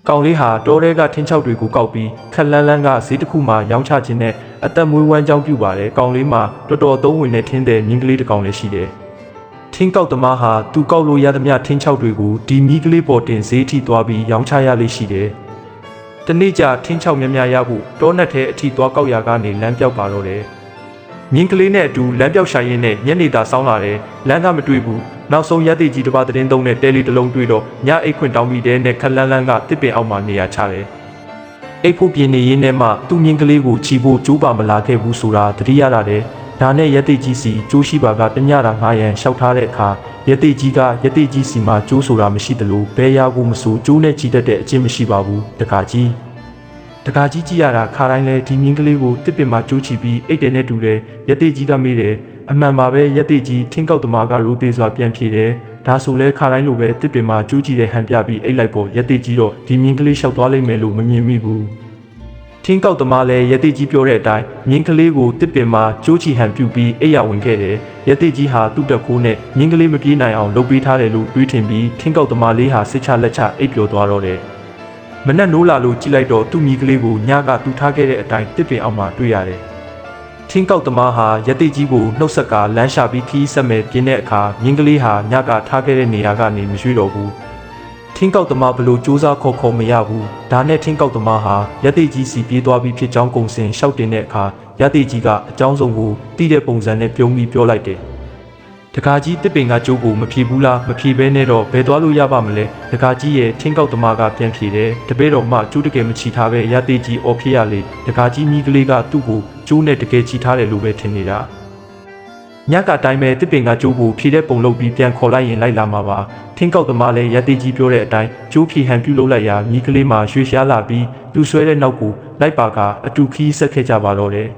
ကောင်လေးဟာတောထဲကထင်းချောက်တွေကိုကောက်ပြီးခက်လန်းလန်းကဈေးတစ်ခုမှရောင်းချခြင်းနဲ့အသက်မွေးဝမ်းကြောင်းပြုပါတယ်ကောင်လေးမှာတော်တော်သုံးဝင်တဲ့ထင်းတဲ့မြင်းကလေးတစ်ကောင်လည်းရှိတယ်ထင်းကောက်သမားဟာသူကောက်လို့ရသမျှထင်းချောက်တွေကိုဒီမြင်းကလေးပေါ်တင်ဈေးထိသွားပြီးရောင်းချရလေးရှိတယ်တနေ့ကျထင်းချောက်များများရဖို့တောနက်ထဲအထိသွားကောက်ရကနေလမ်းပြောက်ပါတော့တယ်မြင်းကလေးနဲ့အတူလမ်းပြောက်ရှာရင်းနဲ့ညနေသာစောင်းလာတယ်လမ်းကမတွေ့ဘူးနောက်ဆုံးရက်တိကြီးတစ်ပါးသတင်းသုံးနဲ့တဲလီတစ်လုံးတွေ့တော့ညအိတ်ခွင့်တောင်းပြီးတဲ့နဲ့ခက်လန်းလန်းကတစ်ပင်အောက်မှာနေရာချတယ်အိတ်ဖို့ပြင်းနေရင်းနဲ့မှသူ့မြင်းကလေးကိုချီဖို့ကြိုးပါမလာခဲ့ဘူးဆိုတာသတိရတာတယ်ဒါနဲ့ရက်တိကြီးစီကျိုးရှိပါကတညတာငားရန်လျှောက်ထားတဲ့အခါရက်တိကြီးကရက်တိကြီးစီမှာကျိုးဆိုတာမရှိသလိုဘဲရကိုမဆိုကျိုးနဲ့ကြီးတတ်တဲ့အချင်းမရှိပါဘူးတခါကြီးကြည့်ရတာခါတိုင်းလဲဒီမြင်းကလေးကိုတစ်ပင်မှာကျိုးချီပြီးအိတ်တယ်နဲ့တူတယ်ရက်တိကြီးကမေးတယ်အမှန်ပါပဲရက်တိကြီးထင်းကောက်သမားကရိုးသေးစွာပြန်ဖြေတယ်ဒါဆိုလဲခါတိုင်းလိုပဲတစ်ပင်မှာကျိုးချီတဲ့ဟန်ပြပြီးအိတ်လိုက်ပေါ်ရက်တိကြီးတော့ဒီမြင်းကလေးလျှောက်သွားလိမ့်မယ်လို့မမြင်မိဘူးထင်းကောက်သမားလဲရက်တိကြီးပြောတဲ့အတိုင်းမြင်းကလေးကိုတစ်ပင်မှာကျိုးချီဟန်ပြုပြီးအိတ်ရဝင်ခဲ့တယ်ရက်တိကြီးဟာသူ့တက်ခိုးနဲ့မြင်းကလေးမပြေးနိုင်အောင်လုပ်ပေးထားတယ်လို့တွေးထင်ပြီးထင်းကောက်သမားလေးဟာစစ်ချလက်ချအိတ်ပျော်သွားတော့တယ်မနဲ့နိုးလာလို့ကြည့်လိုက်တော့သူ့မြင်းကလေးကိုညကသူ့ထားခဲ့တဲ့အတိုင်းတစ်ပင်အောက်မှာတွေ့ရတယ်ထင်းကောက်သမားဟာရက်တိကြီးကိုနှုတ်ဆက်ကလမ်းရှာပြီးခီးဆက်မဲ့ပြင်းတဲ့အခါမြင်းကလေးဟာညကထားခဲ့တဲ့နေရာကနေမရွှေ့တော့ဘူးထင်းကောက်သမားဘလို့စူးစမ်းခေါ်မရဘူးဒါနဲ့ထင်းကောက်သမားဟာရက်တိကြီးစီပြေးသွားပြီးဖြစ်ကြောင်းကုံစင်ရှောက်တင်တဲ့အခါရက်တိကြီးကအကြောင်းစုံကိုတိတဲ့ပုံစံနဲ့ပြုံးပြီးပြောလိုက်တယ်တကာကြီးတစ်ပင်ကကျိုးကိုမဖြေဘူးလားမဖြေဘဲနဲ့တော့ဘယ်သွားလို့ရပါမလဲတကာကြီးရဲ့ထင်းကောက်သမားကပြန်ဖြေတယ်တပည့်တော်မှကျိုးတကယ်မချီထားပဲရက်တိကြီးအော်ဖြစ်ရလေတကာကြီးမိကလေးကသူ့ကိုကျိုးနဲ့တကယ်ချီထားတယ်လို့ပဲထင်နေတာညကအတိုင်းပဲတစ်ပင်ကကျိုးကိုဖြေတဲ့ပုံလုပ်ပြီးပြန်ခေါ်လိုက်ရင်လိုက်လာမှာပါထင်းကောက်သမားလည်းရက်တိကြီးပြောတဲ့အတိုင်းကျိုးဖြေဟန်ပြုလုပ်လိုက်ရာမိကလေးမှာရွှေရှားလာပြီးသူ့ဆွဲတဲ့နောက်ကိုလိုက်ပါကအတူခီးဆက်ခဲ့ကြပါတော့တယ်